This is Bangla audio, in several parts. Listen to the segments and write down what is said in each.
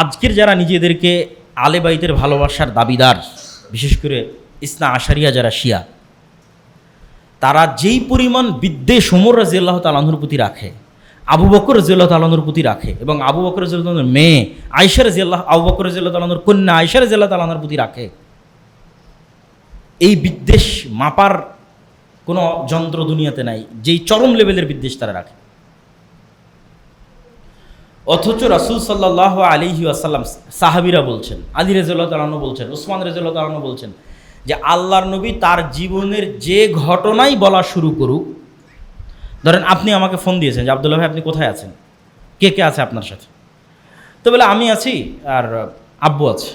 আজকের যারা নিজেদেরকে আলে বাইতের ভালোবাসার দাবিদার, বিশেষ করে ইসনা আশারিয়া যারা শিয়া, তারা যেই পরিমাণ বিদ্বেষ ওমর রাদিয়াল্লাহু তাআলা আনহুর প্রতি রাখে, আবু বকর রাদিয়াল্লাহু তাআলা আনহুর প্রতি রাখে, এবং আবু বকর রাদিয়াল্লাহু তাআলার মেয়ে আয়েশা রাদিয়াল্লাহু, আবু বকর রাদিয়াল্লাহু তাআলা আনহুর কন্যা আয়েশা রাদিয়াল্লাহু তাআলা আনহার প্রতি রাখে, এই বিদ্বেষ মাপার কোনো যন্ত্র দুনিয়াতে নাই, যেই চরম লেভেলের বিদ্বেষ তারা রাখে। অথচ রাসূল সাল্লাল্লাহু আলাইহি ওয়াসাল্লাম, সাহাবীরা বলছেন, আলী রাদিয়াল্লাহু তাআলা আনহু বলছেন, উসমান রাদিয়াল্লাহু তাআলা আনহু বলছেন যে আল্লাহর নবী তার জীবনের যে ঘটনাই বলা শুরু করুক, ধরেন আপনি আমাকে ফোন দিয়েছেন যে আব্দুল্লাহ ভাই আপনি কোথায় আছেন, কে কে আছে আপনার সাথে, তো বলে আমি আছি আর আব্বু আছে,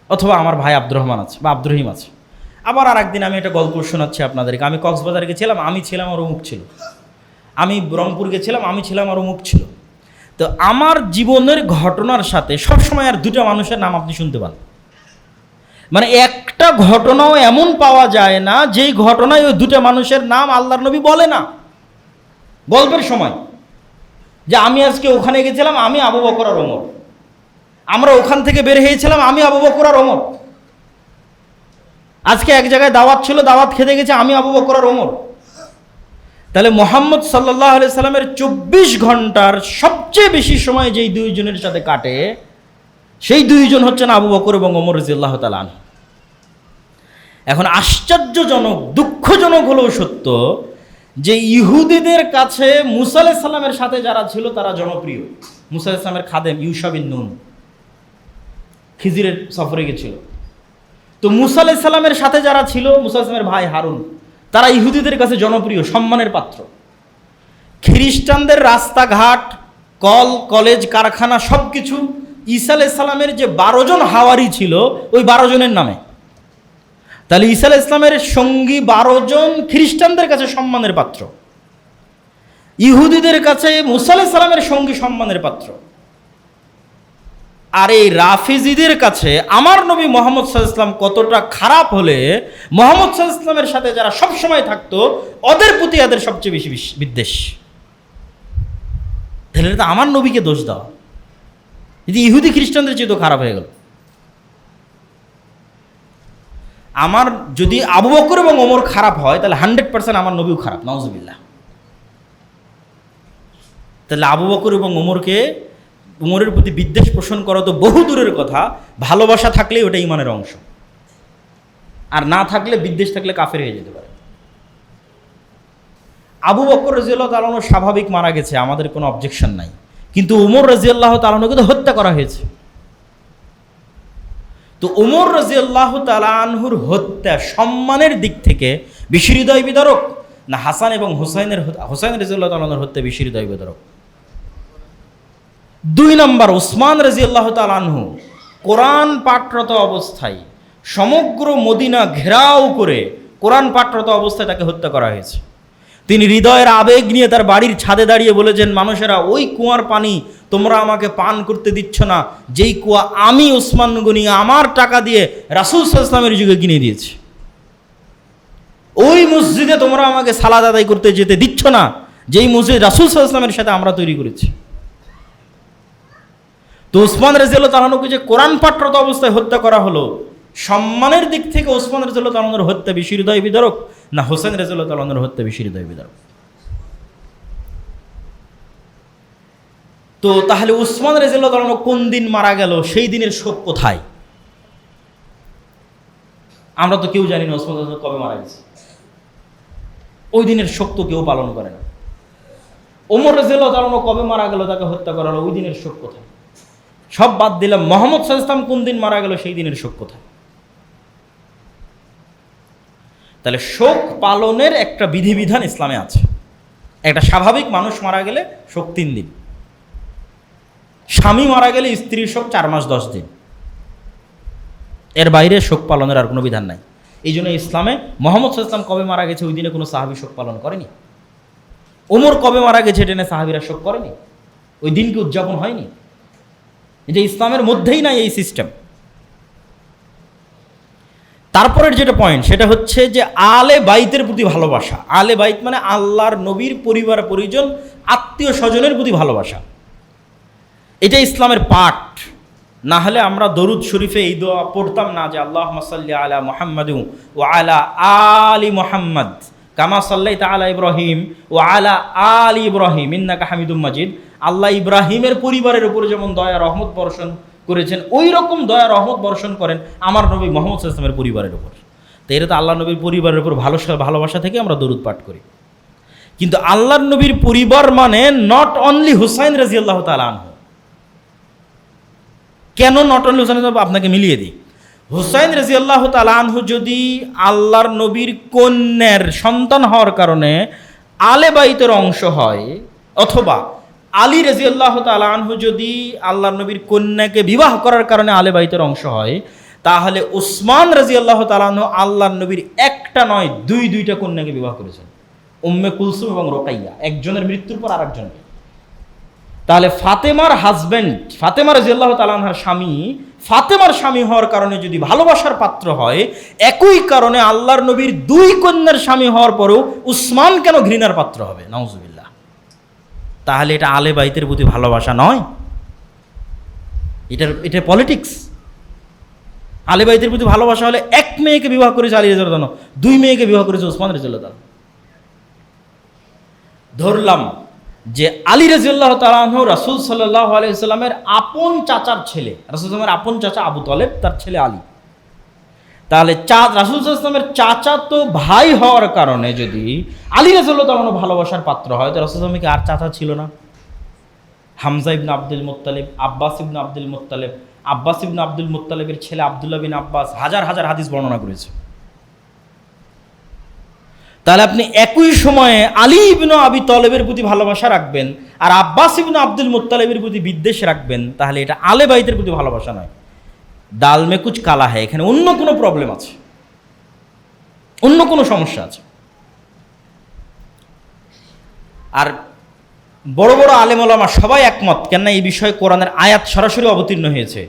অথবা আমার ভাই আব্দুর রহমান আছে বা আব্দুর রহিম আছে। আবার আর একদিন আমি একটা গল্প শোনাচ্ছি আপনাদেরকে, আমি কক্সবাজার গেছিলাম, আমি ছিলাম আর অমুক ছিল, আমি রংপুর গেছিলাম, আমি ছিলাম আর অমুক ছিল। তো আমার জীবনের ঘটনার সাথে সবসময় আর দুটা মানুষের নাম আপনি শুনতে পান, মানে একটা ঘটনাও এমন পাওয়া যায় না যেই ঘটনায় ওই দুটা মানুষের নাম আল্লাহর নবী বলে না গল্পের সময়, যে আমি আজকে ওখানে গেছিলাম, আমি আবু বকর আর ওমর, আমরা ওখান থেকে বের হয়েছিলাম, আমি আবু বকর আর ওমর, আজকে এক জায়গায় দাওয়াত ছিল, দাওয়াত খেতে গেছে, আমি আবু বকর আর ওমর। তাহলে মুহাম্মদ সাল্লাল্লাহু আলাইহি সাল্লামের 24 ঘন্টার সবচেয়ে বেশি সময় যেই দুইজনের সাথে কাটে, সেই দুইজন হচ্ছেন আবু বকর এবং ওমর রাদিয়াল্লাহু তাআলা আনহু। এখন আশ্চর্যজনক, দুঃখজনক হলেও সত্য যে ইহুদিদের কাছে মুসা আলাইহিস সালামের সাথে যারা ছিল তারা জনপ্রিয়। মুসা আলাইহিস সালামের খাদেম ইউশা বিন নুন খিজিরের সফরে গেছিল, তো মুসা আলাইহিস সালামের সাথে যারা ছিল, মুসা আলাইহিস সালামের ভাই হারুন, তারা ইহুদিদের কাছে জনপ্রিয়, সম্মানের পাত্র। খ্রিস্টানদের রাস্তাঘাট, কল কলেজ, কারখানা সব কিছু ঈসা আলাইহিস সালামের যে 12 জন হাওয়ারি ছিল ওই 12 জনের নামে। তাহলে ঈসা আলাইহিস সালামের সঙ্গী 12 জন খ্রিস্টানদের কাছে সম্মানের পাত্র, ইহুদিদের কাছে মুসা আলাইহিস সালামের সঙ্গী সম্মানের পাত্র। আর এই রাফিজিদের কাছে আমার নবী মুহাম্মদ সাল্লাল্লাহু আলাইহি ওয়াসাল্লাম কতটা খারাপ হলে মুহাম্মদ সাল্লাল্লাহু আলাইহি ওয়াসাল্লামের সাথে যারা সবসময় থাকতো ওদের প্রতি এদের সবচেয়ে বেশি বিদ্বেষ। তাহলে তো আমার নবীকে দোষ দেওয়া, যদি ইহুদি খ্রিস্টানদের চেয়ে তো খারাপ হয়ে গেল। আমার যদি আবু বকর এবং ওমর খারাপ হয় তাহলে 100% আমার নবীও খারাপ, নাউজুবিল্লাহ। তাহলে আবু বকর এবং ওমরের প্রতি বিদ্বেষ পোষণ করা তো বহু দূরের কথা, ভালোবাসা থাকলেই ওটা ঈমানের অংশ, আর না থাকলে, বিদ্বেষ থাকলে কাফের হয়ে যেতে পারে। আবু বকর রাদিয়াল্লাহু তাআলা আনহু স্বাভাবিক মারা গেছে, আমাদের কোনো অবজেকশন নাই, কিন্তু ওমর রাদিয়াল্লাহু তাআলা আনহুকে তো হত্যা করা হয়েছে। তো ওমর রাদিয়াল্লাহু তাআলা আনহুর হত্যা সম্মানের দিক থেকে বেশি হৃদয় বিদারক না হাসান এবং হোসাইন রাদিয়াল্লাহু তাআলা আনহুর হত্যা বেশি হৃদয় বিদারক? 2 নম্বর, উসমান রাদিয়াল্লাহু তাআলা আনহু কোরআন পাঠরত অবস্থায় সমগ্র মদিনা ঘেরাও করে কোরআন পাঠরত অবস্থায় তাকে হত্যা করা হয়েছে। তিনি হৃদয়ের আবেগ নিয়ে তার বাড়ির ছাদে দাঁড়িয়ে বলেছেন, মানুষেরা ওই কুয়ার পানি তোমরা আমাকে পান করতে দিচ্ছ না, যেই কুয়া আমি উসমান গনি আমার টাকা দিয়ে রাসূল সাল্লাল্লাহু আলাইহি ওয়াসাল্লামের যুগে কিনে দিয়েছি। ওই মসজিদে তোমরা আমাকে সালাত আদায় করতে যেতে দিচ্ছ না, যেই মসজিদ রাসূল সাল্লাল্লাহু আলাইহি ওয়াসাল্লামের সাথে আমরা তৈরি করেছি। তো উসমান রাদিয়াল্লাহু তাআলা আনহুকে যে কোরআন পাঠরত অবস্থায় হত্যা করা হলো, সম্মানের দিক থেকে উসমান রাদিয়াল্লাহু তাআলা আনহুর হত্যা বেশি হৃদয় বিদারক না হোসেন রাদিয়াল্লাহু তাআলা আনহুর হত্যা বেশি হৃদয় বিদারক? তো তাহলে উসমান রাদিয়াল্লাহু তাআলা আনহু কোন দিন মারা গেল, সেই দিনের শোক কোথায়? আমরা তো কেউ জানি না উসমান রাদিয়াল্লাহু তাআলা কবে মারা গেছে, ওই দিনের শোক তো কেউ পালন করে না। ওমর রাদিয়াল্লাহু তাআলা আনহু কবে মারা গেল, তাকে হত্যা করা হলো, ওই দিনের শোক কোথায়? সব বাদ দিলাম, মুহাম্মদ সাল্লাল্লাহু আলাইহি ওয়াসাল্লাম কোন দিন মারা গেল, সেই দিনের শোক কোথায়? তাহলে শোক পালনের একটা বিধিবিধান ইসলামে আছে। একটা স্বাভাবিক মানুষ মারা গেলে শোক 3 দিন, স্বামী মারা গেলে স্ত্রীর শোক 4 মাস 10 দিন, এর বাইরে শোক পালনের আর কোনো বিধান নাই। এই জন্য ইসলামে মুহাম্মদ সাল্লাল্লাহু আলাইহি ওয়াসাল্লাম কবে মারা গেছে ওই দিনে কোনো সাহাবী শোক পালন করেনি, ওমর কবে মারা গেছে এটা নিয়ে সাহাবীরা শোক করেনি, ওই দিনকে উদযাপন হয়নি। এটা ইসলামের মধ্যেই নাই এই সিস্টেম। তারপরের যেটা পয়েন্ট সেটা হচ্ছে যে আলে বাইতের প্রতি ভালোবাসা। আলে বাইত মানে আল্লাহর নবীর পরিবার পরিজন, আত্মীয় স্বজনের প্রতি ভালোবাসা। এটা ইসলামের পাঠ। না হলে আমরা দরুদ শরীফে এই দোয়া পড়তাম না যে আল্লাহুম্মা সাল্লি আলা মুহাম্মাদিন ওয়া আলা আলি মুহাম্মাদ কামা সাল্লাইতা আলা ইব্রাহিম ওয়া আলা আলি ইব্রাহিম ইন্নাকা হামিদুম মাজিদ। আল্লাহ ইব্রাহিমের পরিবারের উপর যেমন দয়া রহমত বর্ষণ করেছেন, ওই রকম দয়া রহমত বর্ষণ করেন আমার নবী মুহাম্মদ সাল্লাল্লাহু আলাইহি ওয়াসাল্লামের পরিবারের উপর। তো এটা তো আল্লাহ নবীর পরিবারের উপর ভালোবাসা থেকে আমরা দরুদ পাঠ করি। কিন্তু আল্লাহর নবীর পরিবার মানে নট অনলি হুসাইন রাদিয়াল্লাহু তাআলা আনহু। কেন নট অনলি হুসাইন? আপনাকে মিলিয়ে দিই। হুসাইন রাদিয়াল্লাহু তাআলা আনহু যদি আল্লাহর নবীর কন্যার সন্তান হওয়ার কারণে আলে বাইতের অংশ হয়, অথবা আলী রাদিয়াল্লাহু তাআলা আনহু যদি আল্লাহর নবীর কন্যাকে বিবাহ করার কারণে আলে বাইতের অংশ হয়, তাহলে উসমান রাদিয়াল্লাহু তাআলা আনহু আল্লাহর নবীর একটা নয় দুইটা কন্যাকে বিবাহ করেছেন, উম্মে কুলসুম এবং রোকাইয়া, একজনের মৃত্যুর পর আরেকজনকে। তাহলে ফাতেমার হাজব্যান্ড, ফাতেমা রাদিয়াল্লাহু তাআলা আনহার স্বামী, ফাতেমার স্বামী হওয়ার কারণে যদি ভালোবাসার পাত্র হয়, একই কারণে আল্লাহর নবীর দুই কন্যার স্বামী হওয়ার পরেও উসমান কেন ঘৃণার পাত্র হবে? নাউজুবিল্লাহ। তাহলে এটা আলে বাইতের প্রতি ভালোবাসা নয়, এটা পলিটিক্স। আলে বাইতের প্রতি ভালোবাসা হলে এক মেয়েকে বিবাহ করেছে আলী রাদিয়াল্লাহু তাআলা, দুই মেয়েকে বিবাহ করেছে উসমান রাদিয়াল্লাহু তাআলা। ধরলাম যে আলী রাদিয়াল্লাহু তাআলা আনহু রাসূল সাল্লাল্লাহু আলাইহি ওয়াসাল্লামের আপন চাচার ছেলে, রাসূল সাল্লাল্লাহু আপন চাচা আবু তালেব, তার ছেলে আলী। তাহলে রাসূল সাল্লাল্লাহু আলাইহি ওয়াসাল্লামের চাচা তো ভাই হওয়ার কারণে যদি আলী রাদিয়াল্লাহু তাআলা আনহু ভালোবাসার পাত্র হয়, তো রাসূল সাল্লাল্লাহু আলাইহি ওয়াসাল্লামের কি আর চাচা ছিল না? হামজা ইবনে আব্দুল মুত্তালিব, আব্বাস ইবনে আব্দুল মুত্তালিব, আব্বাস ইবনে আব্দুল মুত্তালিবের ছেলে আব্দুল্লাহ বিন আব্বাস হাজার হাজার হাদিস বর্ণনা করেছে। তাহলে আপনি একই সময়ে আলী ইবনে আবি তালেবের প্রতি ভালোবাসা রাখবেন আর আব্বাস ইবনে আব্দুল মুত্তালিবের প্রতি বিদ্বেষ রাখবেন, তাহলে এটা আলে বাইতের প্রতি ভালোবাসা নয়। ডাল মে কুচ কালা হয়, এখানে অন্য কোনো প্রবলেম আছে, অন্য কোনো সমস্যা আছে। আর বড় বড় আলেম ওলামা সবাই একমত, কেননা এই বিষয়ে কোরআনের আয়াত সরাসরি অবতীর্ণ হয়েছে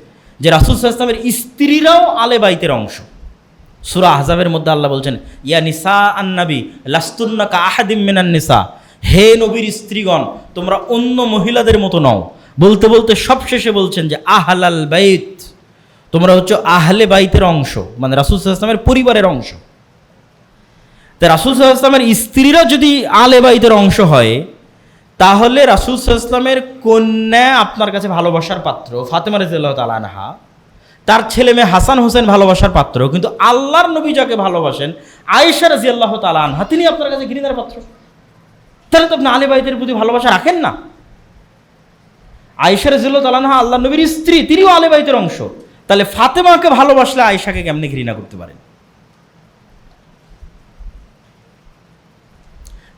যে রাসূল সাল্লাল্লাহু আলাইহি ওয়াসাল্লামের স্ত্রীরাও আলে বাইতের অংশ। সূরা আহজাবের মধ্যে আল্লাহ বলছেন, ইয়া নিসা আন-নবী লাস্তুন্না কা আহাদিম মিনান নিসা, হে নবীর স্ত্রীগণ তোমরা অন্য মহিলাদের মতো নও। বলতে বলতে সবশেষে বলছেন যে আহলাল বাইত, তোমরা হচ্ছে আহলে বাইতের অংশ, মানে রাসূল সাল্লাল্লাহু আলাইহি ওয়াসাল্লামের পরিবারের অংশ। তা রাসূল সাল্লাল্লাহু আলাইহি ওয়াসাল্লামের স্ত্রীরা যদি আলে বাইতের অংশ হয়, তাহলে রাসূল সাল্লাল্লাহু আলাইহি ওয়াসাল্লামের কন্যা আপনার কাছে ভালোবাসার পাত্র ফাতেমা রাদিয়াল্লাহু তাআলা আনহা, তার ছেলে মেয়ে হাসান হোসেন ভালোবাসার পাত্র, কিন্তু আল্লাহর নবী যাকে ভালোবাসেন আয়েশা রাদিয়াল্লাহু তাআলা আনহা, তিনি আপনার কাছে ঘৃণার পাত্র। তাহলে তো আপনি আলে বাইতের প্রতি ভালোবাসা রাখেন না। আয়েশা রাদিয়াল্লাহু তাআলা আনহা আল্লাহর নবীর স্ত্রী, তিনিও আলে বাইতের অংশ। তাহলে ফাতেমাকে ভালোবাসলে আয়েশাকে কেমনে ঘৃণা করতে পারেন?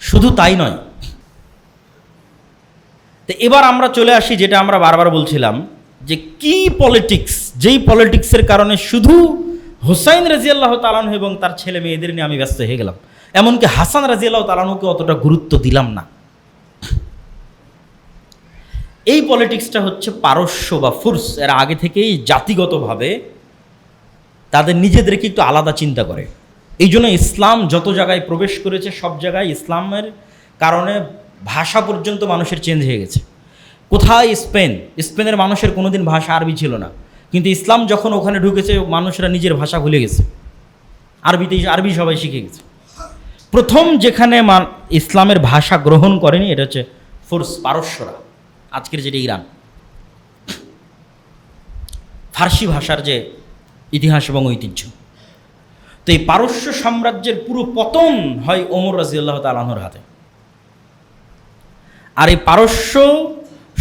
শুধু তাই নয়, তো এবার আমরা চলে আসি যেটা আমরা বারবার বলছিলাম যে কি পলিটিক্স, যেই পলিটিক্সের কারণে শুধু হুসাইন রাদিয়াল্লাহু তাআলা আনহু এবং তার ছেলে মেয়েদের নিয়ে আমি ব্যস্ত হয়ে গেলাম, এমনকি হাসান রাদিয়াল্লাহু তাআলা আনহুকে অতটা গুরুত্ব দিলাম না। এই পলিটিক্সটা হচ্ছে পারস্য বা ফুরস, এরা আগে থেকেই জাতিগতভাবে তাদের নিজেদেরকে একটু আলাদা চিন্তা করে। এই জন্য ইসলাম যত জায়গায় প্রবেশ করেছে সব জায়গায় ইসলামের কারণে ভাষা পর্যন্ত মানুষের চেঞ্জ হয়ে গেছে। কোথায় স্পেনের মানুষের কোনোদিন ভাষা আরবি ছিল না, কিন্তু ইসলাম যখন ওখানে ঢুকেছে মানুষরা নিজের ভাষা ভুলে গেছে, আরবি সবাই শিখে গেছে। প্রথম যেখানে ইসলামের ভাষা গ্রহণ করেনি এটা হচ্ছে ফুরস, পারস্যরা, আজকের যেটা ইরান। ফার্সি ভাষার যে ইতিহাস এবং ঐতিহ্য, তো এই পারস্য সাম্রাজ্যের পুরো পতন হয় ওমর রাদিয়াল্লাহু তাআলা আনহুর হাতে। আর এই পারস্য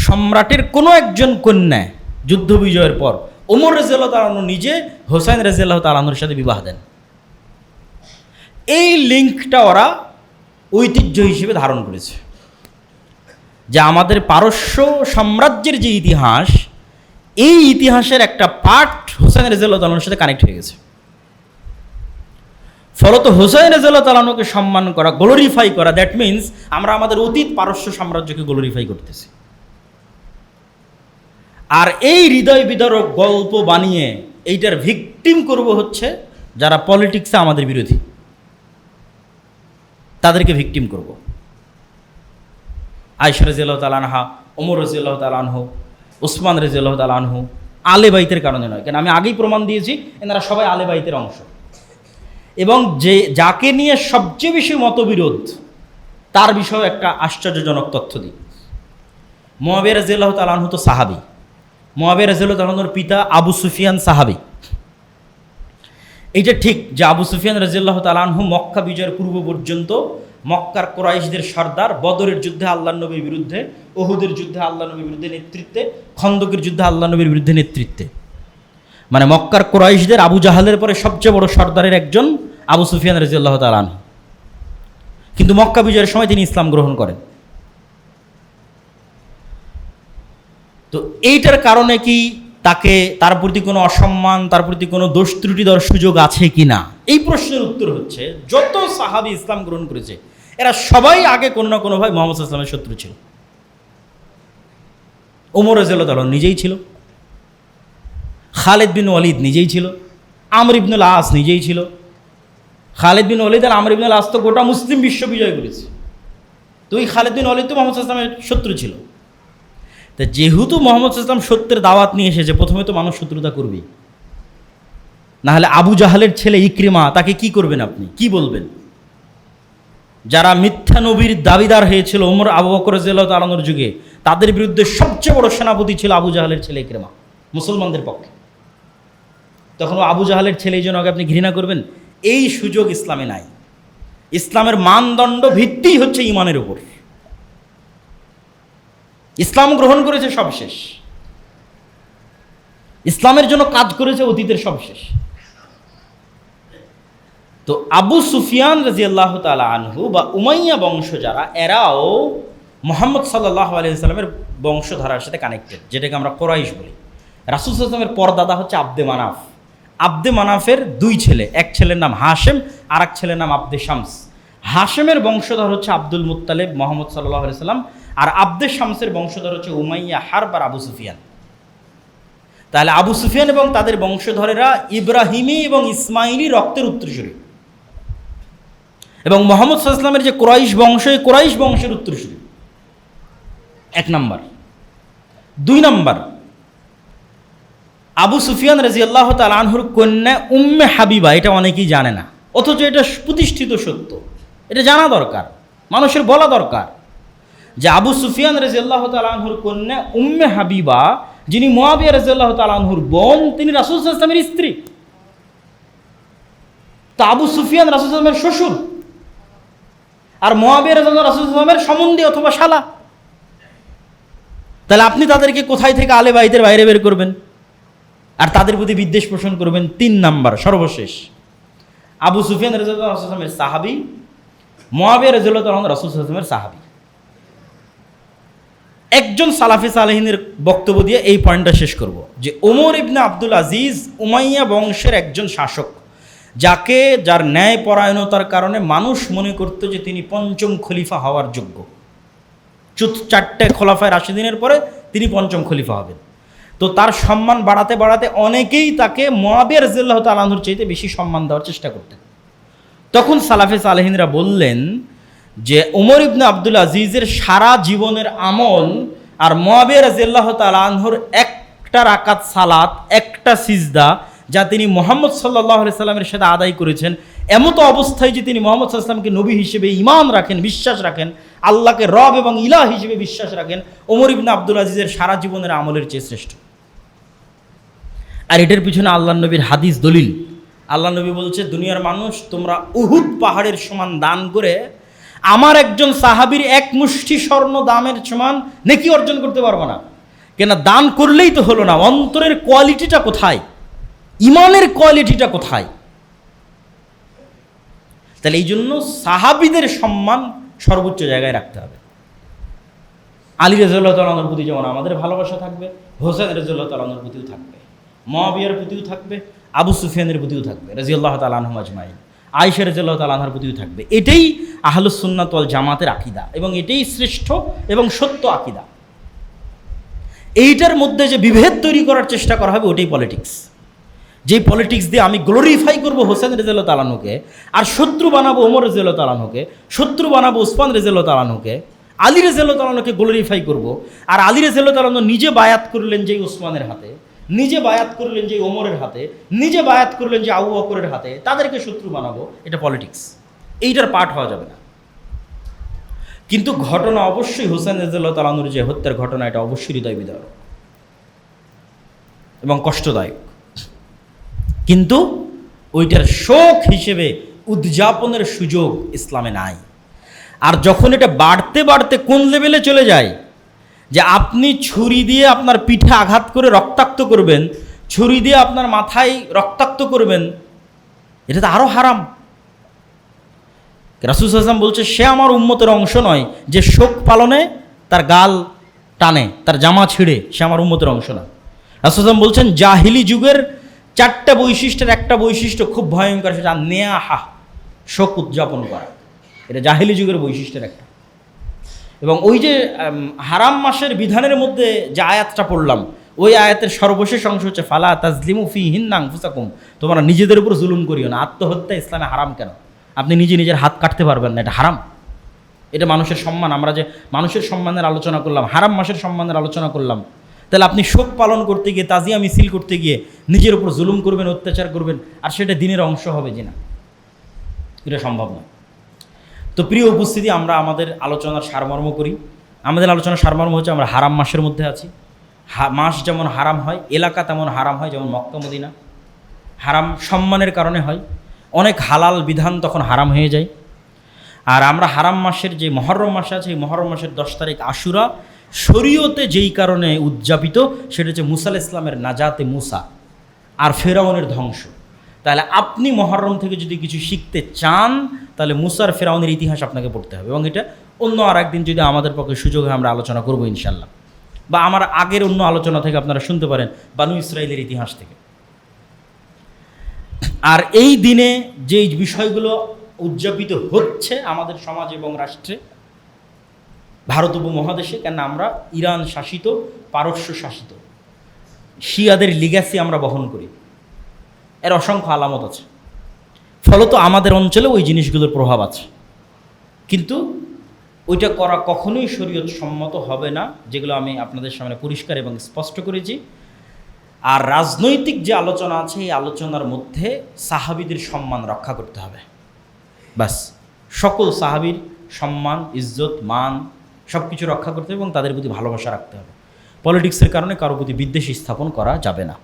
সম্রাটের কোনো একজন কন্যা যুদ্ধ বিজয়ের পর ওমর রাদিয়াল্লাহু তাআলা আনহু নিজে হুসাইন রাদিয়াল্লাহু তাআলা আনহুর সাথে বিবাহ দেন। এই লিঙ্কটা ওরা ঐতিহ্য হিসেবে ধারণ করেছে যে আমাদের পারস্য সাম্রাজ্যের যে ইতিহাস, এই ইতিহাসের একটা পার্ট হুসাইন রাদিয়াল্লাহু তাআলা আনহুর সাথে কানেক্ট হয়ে গেছে। ফলত হুসাইন রাদিয়াল্লাহু তাআলা আনহুকে সম্মান করা, গ্লোরিফাই করা, দ্যাট মিনস আমরা আমাদের অতীত পারস্য সাম্রাজ্যকে গ্লোরিফাই করতেছি। আর এই হৃদয় বিদারক গল্প বানিয়ে এইটার ভিকটিম করব হচ্ছে যারা পলিটিক্সে আমাদের বিরোধী, তাদেরকে ভিকটিম করব। আয়েশা রাদিয়াল্লাহু তাআলা আনহা, ওমর রাদিয়াল্লাহু তাআলা আনহু, ওসমান রাদিয়াল্লাহু তাআলা আনহু আলে বাইতের কারণে নয়, কেন আমি আগেই প্রমাণ দিয়েছি এনারা সবাই আলে বাইতের অংশ। এবং যাকে নিয়ে সবচেয়ে বেশি মতবিরোধ তার বিষয়ে একটা আশ্চর্যজনক তথ্য দিই। মুআবিয়া রাদিয়াল্লাহু তাআলা আনহু তো সাহাবী। মুআবিয়া রাদিয়াল্লাহু তাআলা আনহুর পিতা আবু সুফিয়ান সাহাবী। এইটা ঠিক যে আবু সুফিয়ান রাদিয়াল্লাহু তাআলা আনহু মক্কা বিজয়ের পূর্ব পর্যন্ত মক্কার কুরাইশদের সর্দার, বদরের যুদ্ধে আল্লাহর নবীর বিরুদ্ধে, উহুদের যুদ্ধে আল্লাহর নবীর বিরুদ্ধে নেতৃত্বে, খন্দকের যুদ্ধে আল্লাহর নবীর বিরুদ্ধে নেতৃত্বে, মানে মক্কার কুরাইশদের আবু জাহালের পরে সবচেয়ে বড় সর্দারের একজন আবু সুফিয়ান রাদিয়াল্লাহু তাআলা আনহু। কিন্তু মক্কা বিজয়ের সময় তিনি ইসলাম গ্রহণ করেন। তো এইটার কারণে কি তার প্রতি কোনো অসম্মান, তার প্রতি কোনো দোষ ত্রুটি দেওয়ার সুযোগ আছে কি না, এই প্রশ্নের উত্তর হচ্ছে যত সাহাবী ইসলাম গ্রহণ করেছে এরা সবাই আগে কোনো না কোনোভাবে মুহাম্মদ সাল্লাল্লাহু আলাইহি ওয়াসাল্লামের শত্রু ছিল। ওমর রাদিয়াল্লাহু তাআলা নিজেই ছিল, খালিদ বিন ওয়ালিদ নিজেই ছিল, আমর ইবনুল আস নিজেই ছিল। খালিদ বিন ওয়ালিদ আর আমর ইবনুল আস তো গোটা মুসলিম বিশ্ব বিজয় করেছে। তো ওই খালিদ বিন ওয়ালিদ তো মুহাম্মদ সাল্লাল্লাহু আলাইহি ওয়াসাল্লামের শত্রু ছিল। তা যেহেতু মুহাম্মদ সাল্লাল্লাহু আলাইহি ওয়াসাল্লাম সত্যের দাওয়াত নিয়ে এসেছে, প্রথমে তো মানুষ শত্রুতা করবেই। না হলে আবু জাহালের ছেলে ইকরিমা, তাকে কি করবেন আপনি, কি বলবেন? যারা মিথ্যা নবীর দাবিদার হয়েছিল ওমর আবু বকর রাদিয়াল্লাহু তাআলা আনহুর যুগে, তাদের বিরুদ্ধে সবচেয়ে বড় সেনাপতি ছিল আবু জাহালের ছেলে ইকরিমা মুসলমানদের পক্ষে। তখন আবু জাহালের ছেলে এই জন্য আপনি ঘৃণা করবেন, এই সুযোগ ইসলামে নাই। ইসলামের মানদণ্ড ভিত্তি হচ্ছে ঈমানের উপর। ইসলাম গ্রহণ করেছে সব শেষ, ইসলামের জন্য কাজ করেছে অতীতের সব শেষ। তো আবু সুফিয়ান রাদিয়াল্লাহু তাআলা আনহু বা উমাইয়া বংশ যারা, এরাও মুহাম্মদ সাল্লাল্লাহু আলাইহি ওয়াসাল্লামের বংশধারার সাথে কানেক্টেড, যেটাকে আমরা কুরাইশ বলি। রাসূল সাল্লাল্লাহু আলাইহি ওয়াসাল্লামের পরদাদা হচ্ছে আব্দে মানাফ। আব্দে মানাফের দুই ছেলে, এক ছেলের নাম হাশেম আর এক ছেলের নাম আব্দে শামস। হাশেমের বংশধর হচ্ছে আব্দুল মুত্তালিব মুহাম্মদ সাল্লাল্লাহু আলাইহি ওয়াসাল্লাম, আর আব্দে শামসের বংশধর হচ্ছে উমাইয়া হারব আর আবু সুফিয়ান। তাহলে আবু সুফিয়ান এবং তাদের বংশধরেরা ইব্রাহিমী এবং ইসমাইলি রক্তের উত্তরসূরি, এবং মুহাম্মদ সাল্লাল্লাহু আলাইহি ওয়াসাল্লামের যে কুরাইশ বংশ, এই কুরাইশ বংশের উত্তরসূরি। এক নাম্বার। দুই নাম্বার, আবু সুফিয়ান রাদিয়াল্লাহু তাআলা আনহুর কন্যা উম্মে হাবিবা, এটা অনেকেই জানে না, অথচ এটা প্রতিষ্ঠিত সত্য, এটা জানা দরকার, মানুষের বলা দরকার যে আবু সুফিয়ান রাদিয়াল্লাহু তাআলা আনহুর কন্যা উম্মে হাবিবা, যিনি মুআবিয়া রাদিয়াল্লাহু তাআলা আনহুর বোন, তিনি রাসূল সাল্লাল্লাহু আলাইহি ওয়াসাল্লামের স্ত্রী। তো আবু সুফিয়ান রাসূল সাল্লাল্লাহু আলাইহি ওয়াসাল্লামের শ্বশুর, আর মুআবিয়া রাদিয়াল্লাহু রাসূল সাল্লাল্লাহু আলাইহি ওয়াসাল্লামের সম্বন্ধী অথবা শালা। তাহলে আপনি তাদেরকে কোথায় থেকে আলে বাইতের বাইরে বের করবেন আর তাদের প্রতি বিদ্বেষ পোষণ করবেন? তিন নাম্বার, সর্বশেষ, আবু সুফিয়ান রাদিয়াল্লাহু রাসূল সাল্লাল্লাহু আলাইহি ওয়াসাল্লামের সাহাবী, মুআবিয়া রাদিয়াল্লাহু তাআলা রাসূল সাল্লাল্লাহু আলাইহি ওয়াসাল্লামের সাহাবী। একজন সালাফি সালেহিনের বক্তব্য দিয়ে এই পয়েন্টটা শেষ করব যে ওমর ইবনে আব্দুল আজিজ উমাইয়া বংশের একজন শাসক, যার ন্যায় পরায়ণতার কারণে মানুষ মনে করত যে তিনি পঞ্চম খলিফা হওয়ার যোগ্য। চারটে খোলাফায়ে রাশিদিনের পরে তিনি পঞ্চম খলিফা হবেন। তো তার সম্মান বাড়াতে বাড়াতে অনেকেই তাকে মুআবিয়া রাদিয়াল্লাহু তাআলা আনহুর চাইতে বেশি সম্মান দেওয়ার চেষ্টা করতেন। তখন সালাফে সালেহিনরা বললেন যে ওমর ইবনে আব্দুল আজিজের সারা জীবনের আমল আর মুআবিয়া রাদিয়াল্লাহু তাআলা আনহুর একটা রাকাত সালাত, একটা সিজদা, যা তিনি মুহাম্মদ সাল্লাল্লাহু আলাইহি সাল্লামের সাথে আদায় করেছেন, এমতো অবস্থায় যে তিনি মুহাম্মদ সাল্লাল্লাহু আলাইহি সাল্লামকে নবী হিসেবে ঈমান রাখেন, বিশ্বাস রাখেন, আল্লাহকে রব এবং ইলাহ হিসেবে বিশ্বাস রাখেন, ওমর ইবনে আব্দুল আজিজের সারা জীবনের আমলের চেয়ে শ্রেষ্ঠ। আর এটার পিছনে আল্লাহর নবীর হাদিস দলিল। আল্লাহ নবী বলছে, দুনিয়ার মানুষ, তোমরা উহুদ পাহাড়ের সমান দান করে আমার একজন সাহাবীর এক মুষ্টি স্বর্ণ দামের সমান নেকি অর্জন করতে পারবো না। কেন? দান করলেই তো হলো না, অন্তরের কোয়ালিটিটা কোথায়, ইমানের কোয়ালিটিটা কোথায়? তাহলে এই জন্য সাহাবীদের সম্মান সর্বোচ্চ জায়গায় রাখতে হবে। আলী রাদিয়াল্লাহু তাআলা আনহুর প্রতি যেমন আমাদের ভালোবাসা থাকবে, হোসেন রাদিয়াল্লাহু তাআলা আনহুর প্রতিও থাকবে, মুআবিয়ার প্রতিও থাকবে, আবু সুফিয়ানের প্রতিও থাকবে রাদিয়াল্লাহু তাআলা আনহুম আজমাইন, আয়েশা রাদিয়াল্লাহু তাআলা আনহার প্রতিও থাকবে। এটাই আহলুস সুন্নাত ওয়াল জামাতের আকীদা, এবং এটাই শ্রেষ্ঠ এবং সত্য আকীদা। এইটার মধ্যে যে বিভেদ তৈরি করার চেষ্টা করা হবে, ওটাই পলিটিক্স। যেই পলিটিক্স দিয়ে আমি গ্লোরিফাই করবো হোসেন রাদিয়াল্লাহু তাআলা আনহুকে, আর শত্রু বানাবো ওমর রাদিয়াল্লাহু তাআলা আনহুকে, শত্রু বানাবো উসমান রাদিয়াল্লাহু তাআলা আনহুকে, আলী রাদিয়াল্লাহু তাআলা আনহুকে গ্লোরিফাই করব, আর আলী রাদিয়াল্লাহু তাআলা আনহু নিজে বায়াত করলেন যে উসমানের হাতে, নিজে বায়াত করলেন যে ওমরের হাতে, নিজে বায়াত করলেন যে আবু বকরের হাতে, তাদেরকে শত্রু বানাবো, এটা পলিটিক্স, এইটার পার্ট হওয়া যাবে না। কিন্তু ঘটনা অবশ্যই হুসাইন রাদিয়াল্লাহু তাআলা আনহুর যে হত্যার ঘটনা, এটা অবশ্যই হৃদয় বিদারক এবং কষ্টদায়ক, কিন্তু ওইটার শোক হিসেবে উদযাপনের সুযোগ ইসলামে নাই। আর যখন এটা বাড়তে বাড়তে কোন লেভেলে চলে যায় যে আপনি ছুরি দিয়ে আপনার পিঠে আঘাত করে রক্তাক্ত করবেন, ছুরি দিয়ে আপনার মাথায় রক্তাক্ত করবেন, এটা তো আরও হারাম। রাসূল সাল্লাল্লাহু আলাইহি ওয়াসাল্লাম বলছে, সে আমার উম্মতের অংশ নয় যে শোক পালনে তার গাল টানে, তার জামা ছিঁড়ে, সে আমার উম্মতের অংশ না। রাসূল সাল্লাল্লাহু আলাইহি ওয়াসাল্লাম বলছেন, জাহিলি যুগের 4টা বৈশিষ্ট্যের একটা বৈশিষ্ট্য খুব ভয়ঙ্কর, সেটা নেয়াহা, শোক উদযাপন করা, এটা জাহিলি যুগের বৈশিষ্ট্যের একটা। এবং ওই যে হারাম মাসের বিধানের মধ্যে যে আয়াতটা পড়লাম, ওই আয়াতের সর্বশেষ অংশ হচ্ছে ফালা তাজলিমু ফিহিন্না আনফুসাকুম, তোমরা নিজেদের উপর জুলুম করিও না। আত্মহত্যা ইসলামে হারাম কেন? আপনি নিজে নিজের হাত কাটতে পারবেন না, এটা হারাম। এটা মানুষের সম্মান, আমরা যে মানুষের সম্মানের আলোচনা করলাম, হারাম মাসের সম্মানের আলোচনা করলাম, তাহলে আপনি শোক পালন করতে গিয়ে, তাজিয়া মিছিল করতে গিয়ে নিজের উপর জুলুম করবেন, অত্যাচার করবেন, আর সেটা দিনের অংশ হবে যে না, এটা সম্ভব না। তো প্রিয় উপস্থিতি, আমরা আমাদের আলোচনার সারমর্ম করি। আমাদের আলোচনার সারমর্ম হচ্ছে আমরা হারাম মাসের মধ্যে আছি। মাস যেমন হারাম হয়, এলাকা তেমন হারাম হয়, যেমন মক্কা মদিনা। হারাম সম্মানের কারণে হয়, অনেক হালাল বিধান তখন হারাম হয়ে যায়। আর আমরা হারাম মাসের যে মহরম মাস আছে, এই মহরম মাসের 10 তারিখ আশুরা শরীয়তে যেই কারণে উদযাপিত, সেটা হচ্ছে মুসা আলাইহিস সালামের নাজাতে মুসা আর ফেরাউনের ধ্বংস। তাহলে আপনি মহরম থেকে যদি কিছু শিখতে চান, তাহলে মুসার ফেরাউনের ইতিহাস আপনাকে পড়তে হবে, এবং এটা অন্য আর একদিন যদি আমাদের পক্ষে সুযোগ হয় আমরা আলোচনা করবো ইনশাল্লাহ, বা আমার আগের অন্য আলোচনা থেকে আপনারা শুনতে পারেন বানু ইসরাইলের ইতিহাস থেকে। আর এই দিনে যেই বিষয়গুলো উদযাপিত হচ্ছে আমাদের সমাজ এবং রাষ্ট্রে, ভারত উপমহাদেশে, কেন আমরা ইরান শাসিত, পারস্য শাসিত, শিয়াদের লিগ্যাসি আমরা বহন করি, এর অসংখ্য আলামত আছে। ফলত আমাদের অঞ্চলে ওই জিনিসগুলোর প্রভাব আছে, কিন্তু ওইটা করা কখনোই শরীয়ত সম্মত হবে না, যেগুলো আমি আপনাদের সামনে পরিষ্কার এবং স্পষ্ট করেছি। আর রাজনৈতিক যে আলোচনা আছে, এই আলোচনার মধ্যে সাহাবীদের সম্মান রক্ষা করতে হবে, বাস। সকল সাহাবীর সম্মান, ইজ্জত, মান সব কিছু রক্ষা করতে হবে এবং তাদের প্রতি ভালোবাসা রাখতে হবে। পলিটিক্সের কারণে কারো প্রতি বিদ্বেষ স্থাপন করা যাবে না।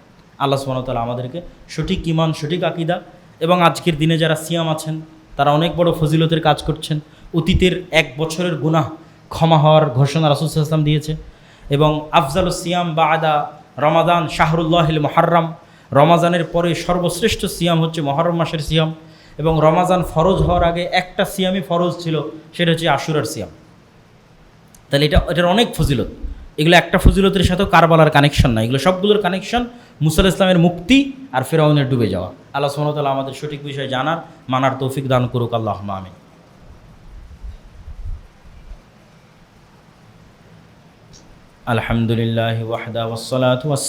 আল্লাহ সুবহানাহু ওয়া তাআলা আমাদেরকে সঠিক ঈমান, সঠিক আকীদা, এবং আজকের দিনে যারা সিয়াম আছেন তারা অনেক বড় ফজিলতের কাজ করছেন। অতীতের 1 বছরের গুনাহ ক্ষমা হওয়ার ঘোষণা রাসূল সাল্লাল্লাহু আলাইহি ওয়াসাল্লাম দিয়েছে। এবং আফজালুস সিয়াম বা'দা রমাদান শাহরুল্লাহিল মুহাররম, রমাজানের পরে সর্বশ্রেষ্ঠ সিয়াম হচ্ছে মুহররম মাসের সিয়াম। এবং রমাজান ফরজ হওয়ার আগে একটা সিয়ামই ফরজ ছিল, সেটা হচ্ছে আশুরার সিয়াম। তাহলে এটার অনেক ফজিলত। এগুলো একটা ফজিলতের সাথেও কারবালার কানেকশন না, এগুলো সবগুলোর কানেকশন মুসা আলাইহিস সালামের মুক্তি আর ফেরাউনের ডুবে যাওয়া। আল্লাহ সুবহানাহু ওয়া তাআলা আমাদের সঠিক বিষয় জানার, মানার তৌফিক দান করুক। আল্লাহুম্মা আমিন। আলহামদুলিল্লাহি ওয়াহদা ওয়াসসালাতু